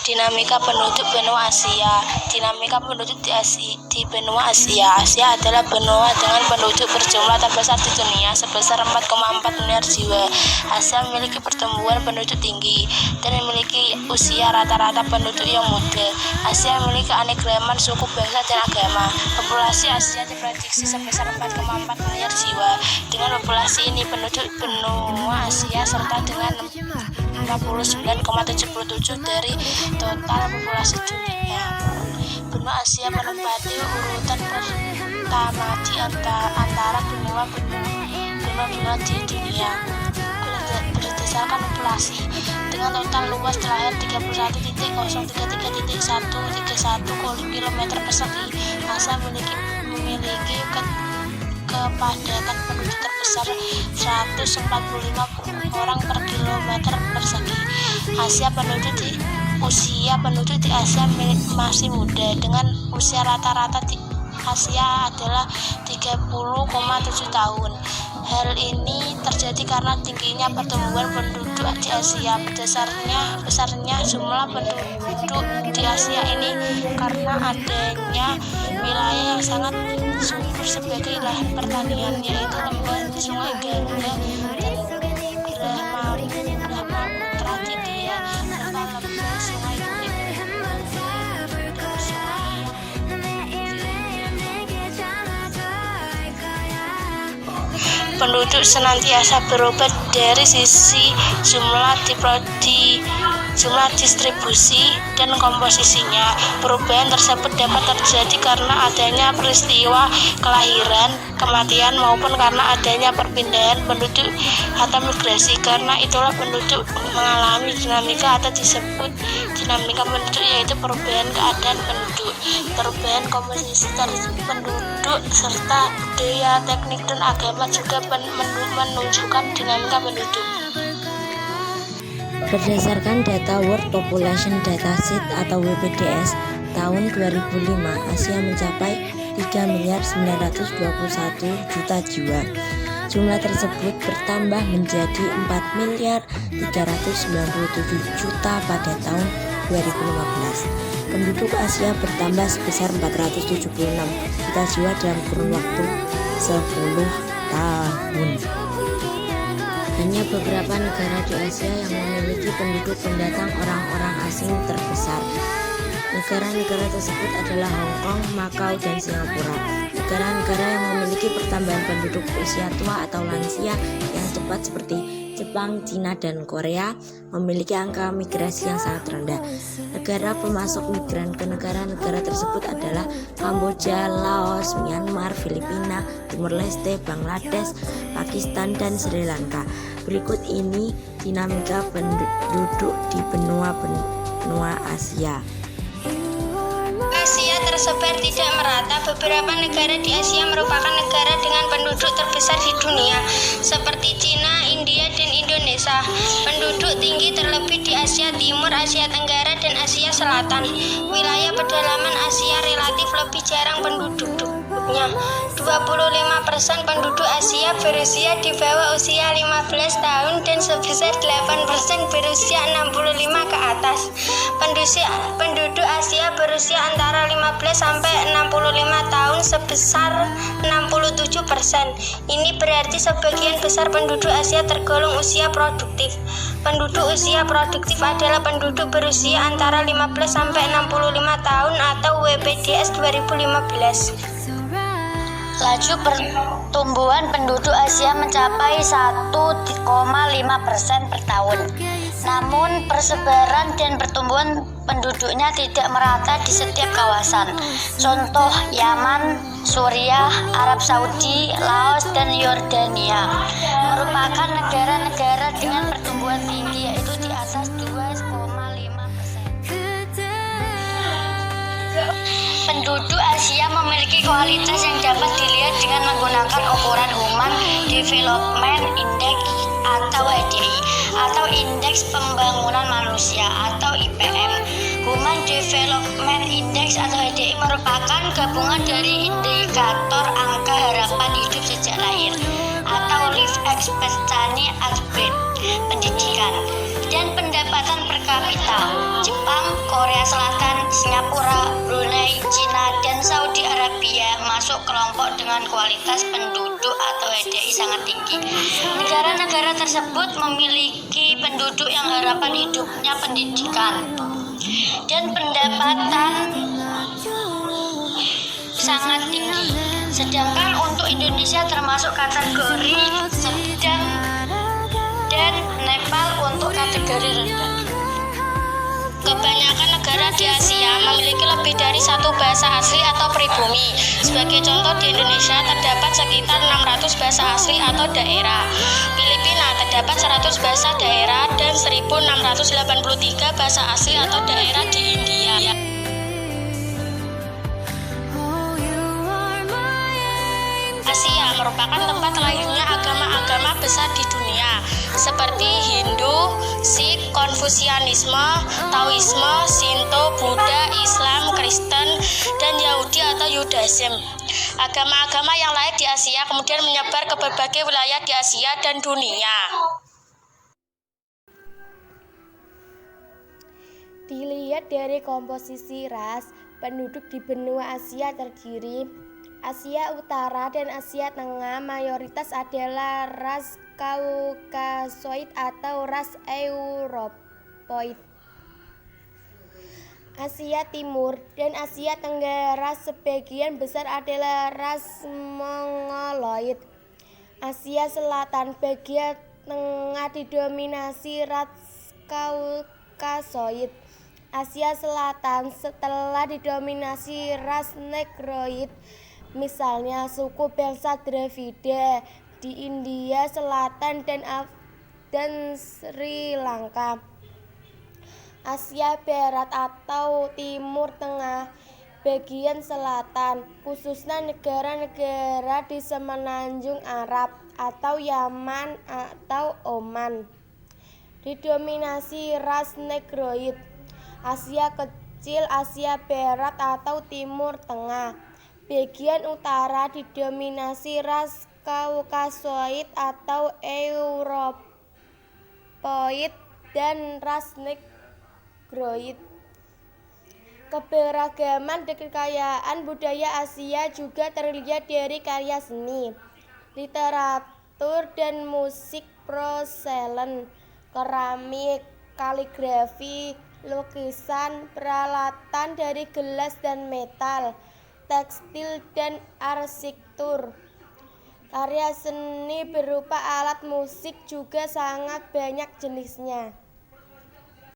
Dinamika penduduk benua Asia. Dinamika penduduk di benua Asia. Asia adalah benua dengan penduduk berjumlah terbesar di dunia sebesar 4,4 miliar jiwa. Asia memiliki pertumbuhan penduduk tinggi dan memiliki usia rata-rata penduduk yang muda. Asia memiliki keanekaragaman suku, bangsa, dan agama. Populasi Asia diprediksi sebesar 4,4 miliar jiwa. Dengan populasi ini, penduduk benua Asia serta dengan 59,77 dari total populasi dunia. Benua Asia menempati urutan pertama di antara benua-benua di dunia berdasarkan populasi. Dengan total luas terlayar 31.033.131 km persegi, Asia memiliki kepadatan penduduk terbesar 145 orang per kilometer persegi. Usia penduduk di Asia masih muda, dengan usia rata-rata di Asia adalah 30,7 tahun. Hal ini terjadi karena tingginya pertumbuhan penduduk di Asia. Besarnya jumlah penduduk di Asia ini karena adanya wilayah yang sangat subur sebagai lahan pertanian, yaitu lembah, sungai Gangga dan Brahmaputra di India, serta lembah sungai Penduduk senantiasa berubah dari sisi jumlah distribusi dan komposisinya. Perubahan tersebut dapat terjadi karena adanya peristiwa kelahiran, kematian, maupun karena adanya perpindahan penduduk atau migrasi. Karena itulah penduduk mengalami dinamika atau disebut dinamika penduduk, yaitu perubahan keadaan penduduk, perubahan komposisi penduduk, serta budaya, teknik, dan agama juga menunjukkan dinamika penduduk. Berdasarkan data World Population Dataset atau WPDS tahun 2005, Asia mencapai 3.921.000.000 jiwa. Jumlah tersebut bertambah menjadi 4.397.000.000 pada tahun 2015. Penduduk Asia bertambah sebesar 476 juta jiwa dalam kurun waktu 10 tahun. Hanya beberapa negara di Asia yang memiliki penduduk pendatang orang-orang asing terbesar. Negara-negara tersebut adalah Hong Kong, Makau, dan Singapura. Negara-negara yang memiliki pertambahan penduduk usia tua atau lansia yang cepat seperti Jepang, Cina, dan Korea memiliki angka migrasi yang sangat rendah. Negara pemasok migran ke negara-negara tersebut adalah Kamboja, Laos, Myanmar, Filipina, Timur Leste, Bangladesh, Pakistan, dan Sri Lanka. Berikut ini dinamika penduduk di benua Asia. Asia tersebar tidak merata. Beberapa negara di Asia merupakan negara dengan penduduk terbesar di dunia, seperti Cina, India, dan Indonesia. Penduduk tinggi terlebih di Asia Timur, Asia Tenggara, dan Asia Selatan. Wilayah pedalaman Asia relatif lebih jarang penduduknya. 25% penduduk Asia berusia di bawah usia 15 tahun dan sebesar 8% berusia 65 ke atas. Penduduk Asia berusia antara 15 sampai 65 tahun sebesar 67%. Ini berarti sebagian besar penduduk Asia tergolong usia produktif. Penduduk usia produktif adalah penduduk berusia antara 15 sampai 65 tahun atau WPDS 2015. Laju pertumbuhan penduduk Asia mencapai 1,5% per tahun. Namun persebaran dan pertumbuhan penduduknya tidak merata di setiap kawasan. Contoh Yaman, Suriah, Arab Saudi, Laos, dan Yordania merupakan negara-negara dengan pertumbuhan tinggi, yaitu di atas 2,5%. Penduduk Asia memiliki kualitas yang dapat dilihat dengan menggunakan ukuran Human Development Index atau HDI atau Indeks Pembangunan Manusia atau IPM. Human Development Index atau HDI merupakan gabungan dari indikator angka harapan hidup sejak lahir atau life expectancy at birth, pendidikan, dan pendapatan per kapita. Jepang, kelompok dengan kualitas penduduk atau HDI sangat tinggi. Negara-negara tersebut memiliki penduduk yang harapan hidupnya pendidikan dan pendapatan sangat tinggi. Sedangkan untuk Indonesia termasuk kategori sedang dan Nepal untuk kategori rendah. Kebanyakan negara di Asia memiliki lebih dari satu bahasa asli atau pribumi. Sebagai contoh, di Indonesia terdapat sekitar 600 bahasa asli atau daerah. Filipina terdapat 100 bahasa daerah dan 1683 bahasa asli atau daerah di India. Asia merupakan tempat lahirnya agama-agama besar di dunia seperti Hindu, Sikh, Konfusianisme, Taoisme, Shinto, Buddha, Islam, Kristen, dan Yahudi atau Yudaism. Agama-agama yang lahir di Asia kemudian menyebar ke berbagai wilayah di Asia dan dunia. Dilihat dari komposisi ras, penduduk di benua Asia terdiri Asia Utara dan Asia Tengah mayoritas adalah ras Kaukasoid atau ras Europoid. Asia Timur dan Asia Tenggara sebagian besar adalah ras Mongoloid. Asia Selatan bagian tengah didominasi ras Kaukasoid. Asia Selatan setelah didominasi ras Negroid. Misalnya suku bangsa Dravida di India Selatan dan Sri Lanka. Asia Barat atau Timur Tengah bagian selatan, khususnya negara-negara di Semenanjung Arab atau Yaman atau Oman, didominasi ras Negroid. Asia Kecil, Asia Barat atau Timur Tengah bagian utara didominasi ras Kaukasoid atau Europoid dan ras Negroid. Keberagaman dan kekayaan budaya Asia juga terlihat dari karya seni, literatur dan musik, porselen, keramik, kaligrafi, lukisan, peralatan dari gelas dan metal, tekstil dan arsitektur. Karya seni berupa alat musik juga sangat banyak jenisnya.